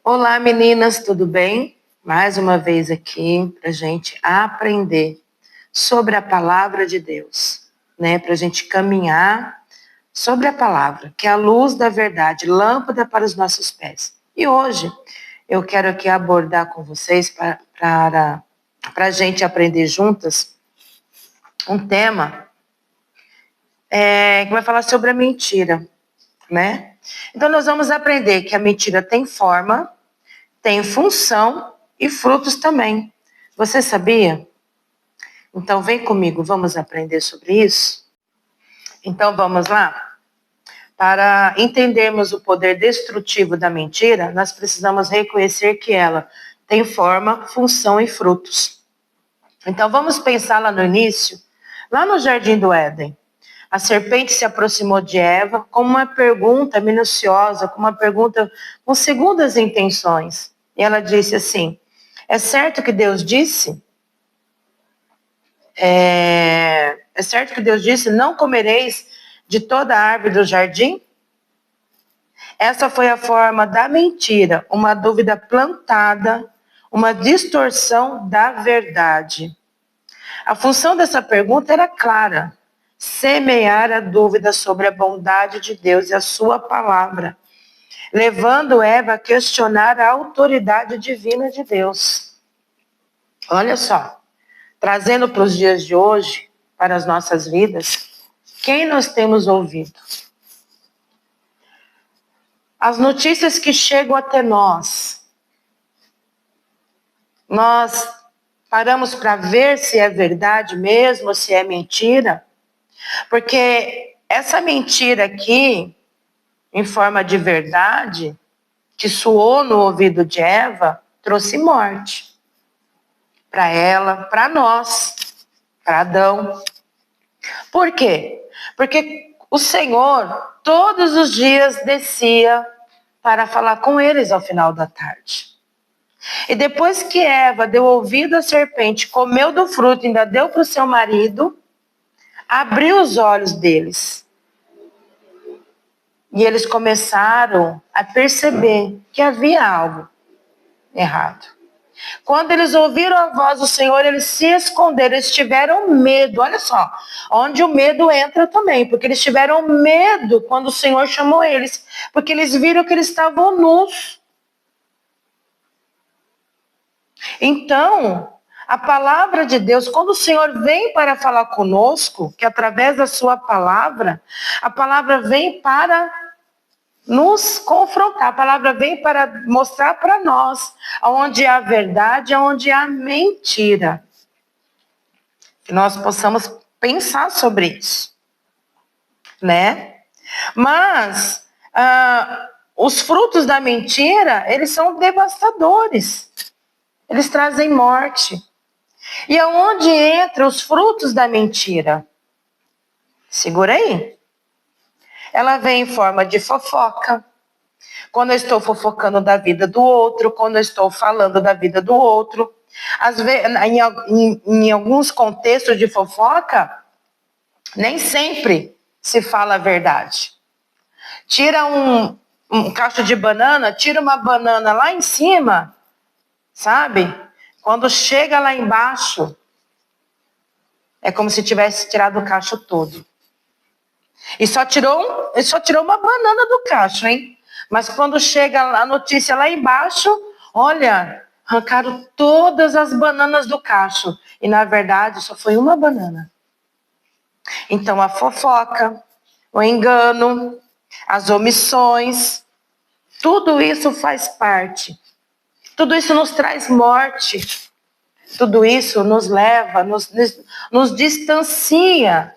Olá, meninas, tudo bem? Mais uma vez aqui para a gente aprender sobre a palavra de Deus, né? Para a gente caminhar sobre a palavra, que é a luz da verdade, lâmpada para os nossos pés. E hoje eu quero aqui abordar com vocês para a gente aprender juntas um tema que vai falar sobre a mentira, né? Então nós vamos aprender que a mentira tem forma, tem função e frutos também. Você sabia? Então vem comigo, vamos aprender sobre isso? Então vamos lá? Para entendermos o poder destrutivo da mentira, nós precisamos reconhecer que ela tem forma, função e frutos. Então vamos pensar lá no início, lá no Jardim do Éden. A serpente se aproximou de Eva com uma pergunta minuciosa, com uma pergunta com segundas intenções. E ela disse assim: é certo que Deus disse? É certo que Deus disse, não comereis de toda a árvore do jardim? Essa foi a forma da mentira, uma dúvida plantada, uma distorção da verdade. A função dessa pergunta era clara: semear a dúvida sobre a bondade de Deus e a sua palavra, levando Eva a questionar a autoridade divina de Deus. Olha só, trazendo para os dias de hoje, para as nossas vidas, quem nós temos ouvido? As notícias que chegam até nós paramos para ver se é verdade mesmo, se é mentira? Porque essa mentira aqui, em forma de verdade, que soou no ouvido de Eva, trouxe morte para ela, para nós, para Adão. Por quê? Porque o Senhor todos os dias descia para falar com eles ao final da tarde. E depois que Eva deu ouvido à serpente, comeu do fruto, ainda deu para o seu marido, abriu os olhos deles. E eles começaram a perceber que havia algo errado. Quando eles ouviram a voz do Senhor, eles se esconderam, eles tiveram medo. Olha só, onde o medo entra também, porque eles tiveram medo quando o Senhor chamou eles, porque eles viram que eles estavam nus. Então, a palavra de Deus, quando o Senhor vem para falar conosco, que através da sua palavra, a palavra vem para nos confrontar, a palavra vem para mostrar para nós onde há verdade, onde há mentira. Que nós possamos pensar sobre isso, né? Mas os frutos da mentira, eles são devastadores. Eles trazem morte. E aonde entram os frutos da mentira? Segura aí. Ela vem em forma de fofoca. Quando eu estou fofocando da vida do outro, quando eu estou falando da vida do outro. Às vezes, em alguns contextos de fofoca, nem sempre se fala a verdade. Tira um cacho de banana, tira uma banana lá em cima, sabe? Quando chega lá embaixo, é como se tivesse tirado o cacho todo. E só tirou uma banana do cacho, hein? Mas quando chega a notícia lá embaixo, olha, arrancaram todas as bananas do cacho. E na verdade só foi uma banana. Então a fofoca, o engano, as omissões, tudo isso faz parte. Tudo isso nos traz morte. Tudo isso nos leva, nos distancia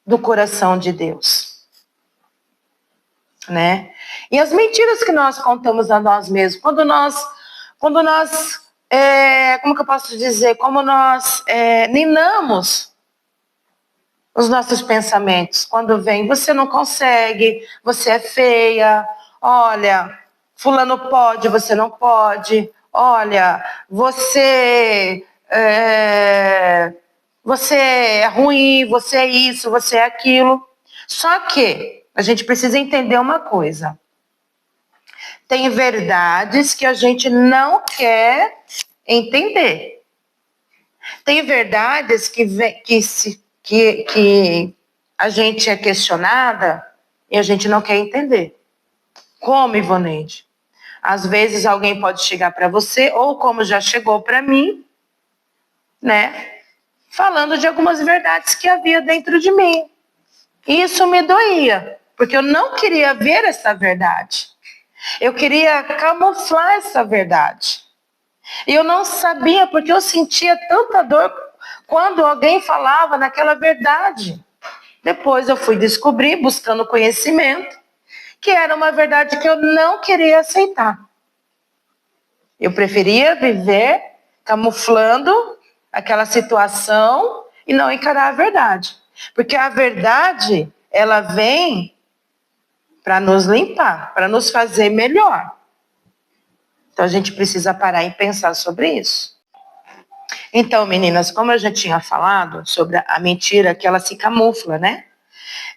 do coração de Deus, né? E as mentiras que nós contamos a nós mesmos, quando nós, como que eu posso dizer, como nós ninamos os nossos pensamentos, quando vem, você não consegue, você é feia, olha, fulano pode, você não pode, olha, você é ruim, você é isso, você é aquilo. Só que a gente precisa entender uma coisa. tem verdades que a gente não quer entender. Tem verdades que a gente é questionada e a gente não quer entender. Como, Ivoneide? Às vezes alguém pode chegar para você, ou como já chegou para mim, né? Falando de algumas verdades que havia dentro de mim. E isso me doía, porque eu não queria ver essa verdade. Eu queria camuflar essa verdade. E eu não sabia, porque eu sentia tanta dor quando alguém falava naquela verdade. Depois eu fui descobrir, buscando conhecimento, que era uma verdade que eu não queria aceitar. Eu preferia viver camuflando aquela situação e não encarar a verdade. Porque a verdade, ela vem para nos limpar, para nos fazer melhor. Então a gente precisa parar e pensar sobre isso. Então, meninas, como eu já tinha falado sobre a mentira que ela se camufla, né?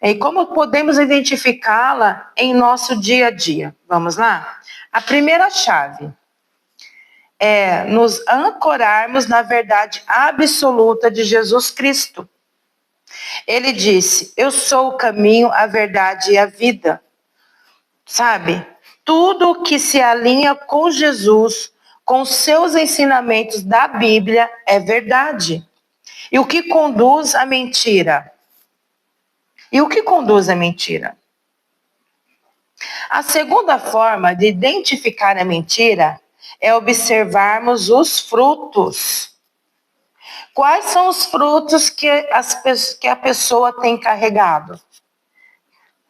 E como podemos identificá-la em nosso dia a dia? Vamos lá? A primeira chave é nos ancorarmos na verdade absoluta de Jesus Cristo. Ele disse: eu sou o caminho, a verdade e a vida. Sabe? Tudo que se alinha com Jesus, com seus ensinamentos da Bíblia, é verdade. E o que conduz à mentira? E o que conduz à mentira? A segunda forma de identificar a mentira é observarmos os frutos. Quais são os frutos que a pessoa tem carregado?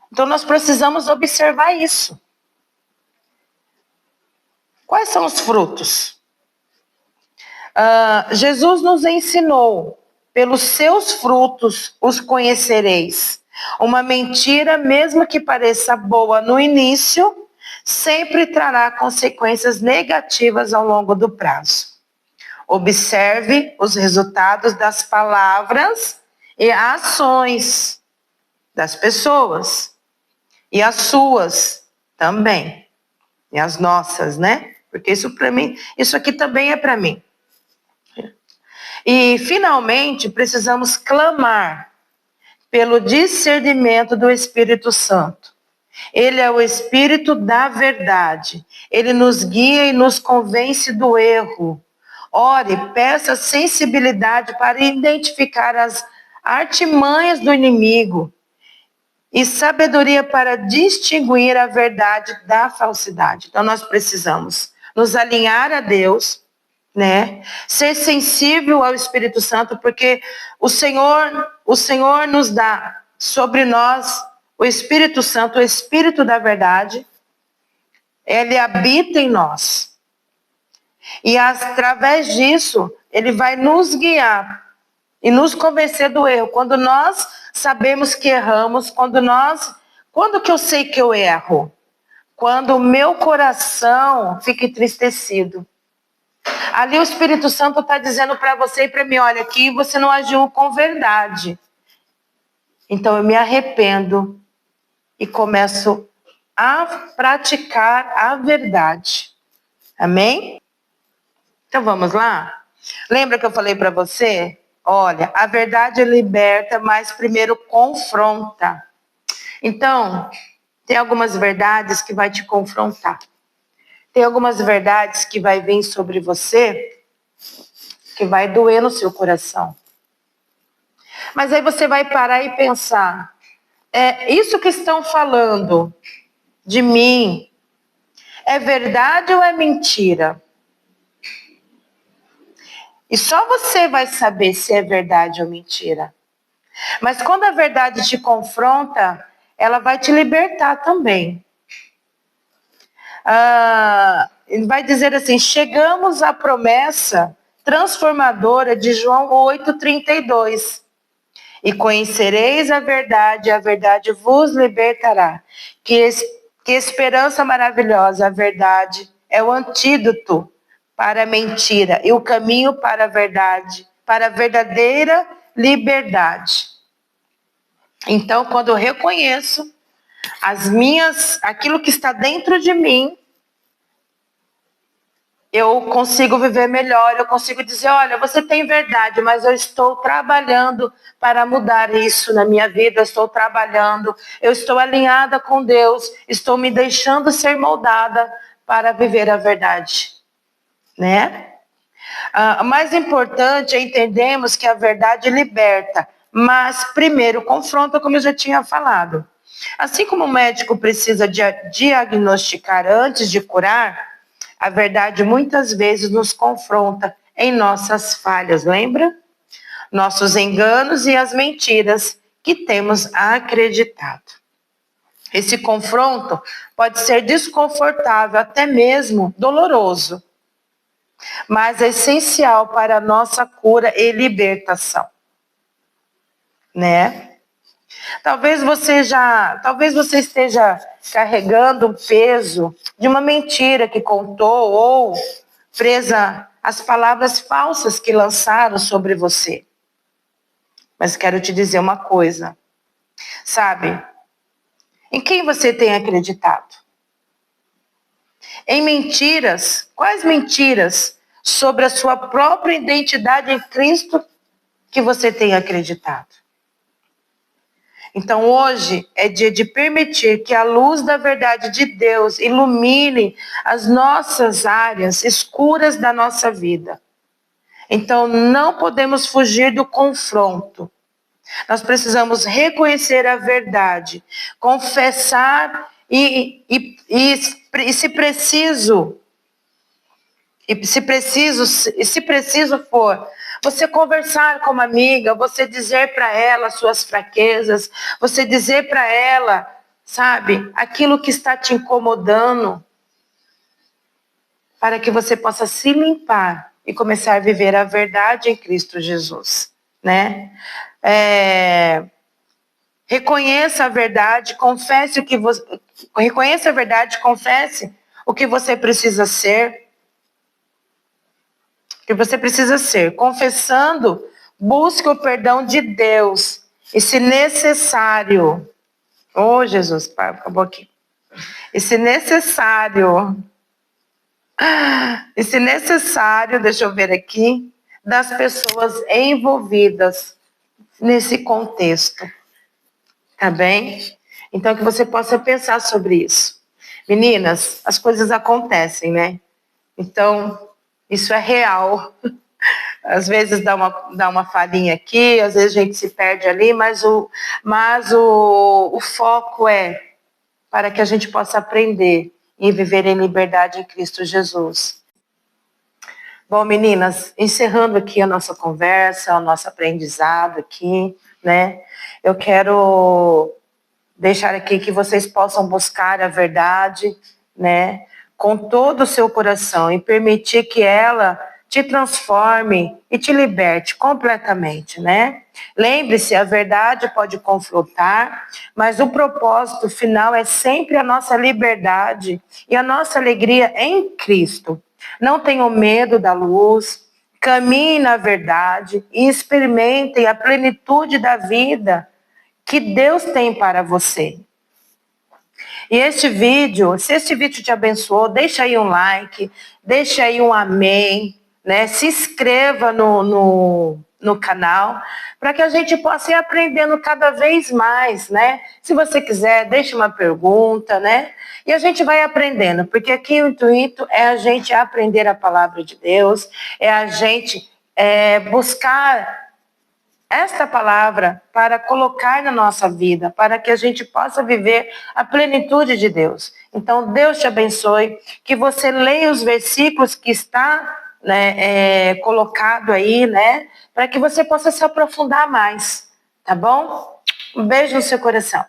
Então, nós precisamos observar isso. Quais são os frutos? Jesus nos ensinou, pelos seus frutos os conhecereis. Uma mentira, mesmo que pareça boa no início, sempre trará consequências negativas ao longo do prazo. Observe os resultados das palavras e ações das pessoas. E as suas também. E as nossas, né? Porque isso para mim, isso aqui também é para mim. E, finalmente, precisamos clamar pelo discernimento do Espírito Santo. Ele é o Espírito da verdade. Ele nos guia e nos convence do erro. Ore, peça sensibilidade para identificar as artimanhas do inimigo e sabedoria para distinguir a verdade da falsidade. Então, nós precisamos nos alinhar a Deus, né? Ser sensível ao Espírito Santo, porque o Senhor nos dá sobre nós o Espírito Santo, o Espírito da verdade. Ele habita em nós. E através disso, ele vai nos guiar e nos convencer do erro. Quando nós sabemos que erramos, quando que eu sei que eu erro? Quando o meu coração fica entristecido. Ali o Espírito Santo está dizendo para você e para mim: olha, aqui você não agiu com verdade. Então eu me arrependo e começo a praticar a verdade. Amém? Então vamos lá? Lembra que eu falei para você? Olha, a verdade liberta, mas primeiro confronta. Então, tem algumas verdades que vai te confrontar. Tem algumas verdades que vai vir sobre você, que vai doer no seu coração. Mas aí você vai parar e pensar, isso que estão falando de mim, é verdade ou é mentira? E só você vai saber se é verdade ou mentira. Mas quando a verdade te confronta, ela vai te libertar também. Ele vai dizer assim: chegamos à promessa transformadora de João 8,32. E conhecereis a verdade vos libertará. Que esperança maravilhosa, a verdade é o antídoto para a mentira e o caminho para a verdade, para a verdadeira liberdade. Então, quando eu reconheço aquilo que está dentro de mim, eu consigo viver melhor, eu consigo dizer, olha, você tem verdade, mas eu estou trabalhando para mudar isso na minha vida, eu estou trabalhando, eu estou alinhada com Deus, estou me deixando ser moldada para viver a verdade, né? O mais importante é entendermos que a verdade liberta, mas primeiro confronta, como eu já tinha falado. Assim como o médico precisa diagnosticar antes de curar, a verdade muitas vezes nos confronta em nossas falhas, lembra? Nossos enganos e as mentiras que temos acreditado. Esse confronto pode ser desconfortável, até mesmo doloroso, mas é essencial para a nossa cura e libertação, né? Talvez você esteja carregando o peso de uma mentira que contou ou presa às palavras falsas que lançaram sobre você. Mas quero te dizer uma coisa, sabe? Em quem você tem acreditado? Em mentiras? Quais mentiras sobre a sua própria identidade em Cristo que você tem acreditado? Então hoje é dia de permitir que a luz da verdade de Deus ilumine as nossas áreas escuras da nossa vida. Então não podemos fugir do confronto. Nós precisamos reconhecer a verdade, confessar e se preciso for, você conversar com uma amiga, você dizer para ela suas fraquezas, você dizer para ela, sabe, aquilo que está te incomodando, para que você possa se limpar e começar a viver a verdade em Cristo Jesus, né? Reconheça a verdade, confesse reconheça a verdade, confesse o que você precisa ser. Que você precisa ser. Confessando, busque o perdão de Deus. E se necessário, Jesus, acabou aqui. E se necessário, deixa eu ver aqui, das pessoas envolvidas nesse contexto. Tá bem? Então, que você possa pensar sobre isso. Meninas, as coisas acontecem, né? Então, isso é real. Às vezes dá uma falhinha aqui, às vezes a gente se perde ali, mas o foco é para que a gente possa aprender e viver em liberdade em Cristo Jesus. Bom, meninas, encerrando aqui a nossa conversa, o nosso aprendizado aqui, né? Eu quero deixar aqui que vocês possam buscar a verdade, né? Com todo o seu coração e permitir que ela te transforme e te liberte completamente, né? Lembre-se, a verdade pode confrontar, mas o propósito final é sempre a nossa liberdade e a nossa alegria em Cristo. Não tenham medo da luz, caminhem na verdade e experimentem a plenitude da vida que Deus tem para você. E se este vídeo te abençoou, deixa aí um like, deixa aí um amém, né? Se inscreva no canal, para que a gente possa ir aprendendo cada vez mais, né? Se você quiser, deixa uma pergunta, né? E a gente vai aprendendo, porque aqui o intuito é a gente aprender a palavra de Deus, é a gente buscar esta palavra para colocar na nossa vida, para que a gente possa viver a plenitude de Deus. Então, Deus te abençoe, que você leia os versículos que está, né, colocado aí, né, para que você possa se aprofundar mais, tá bom? Um beijo no seu coração.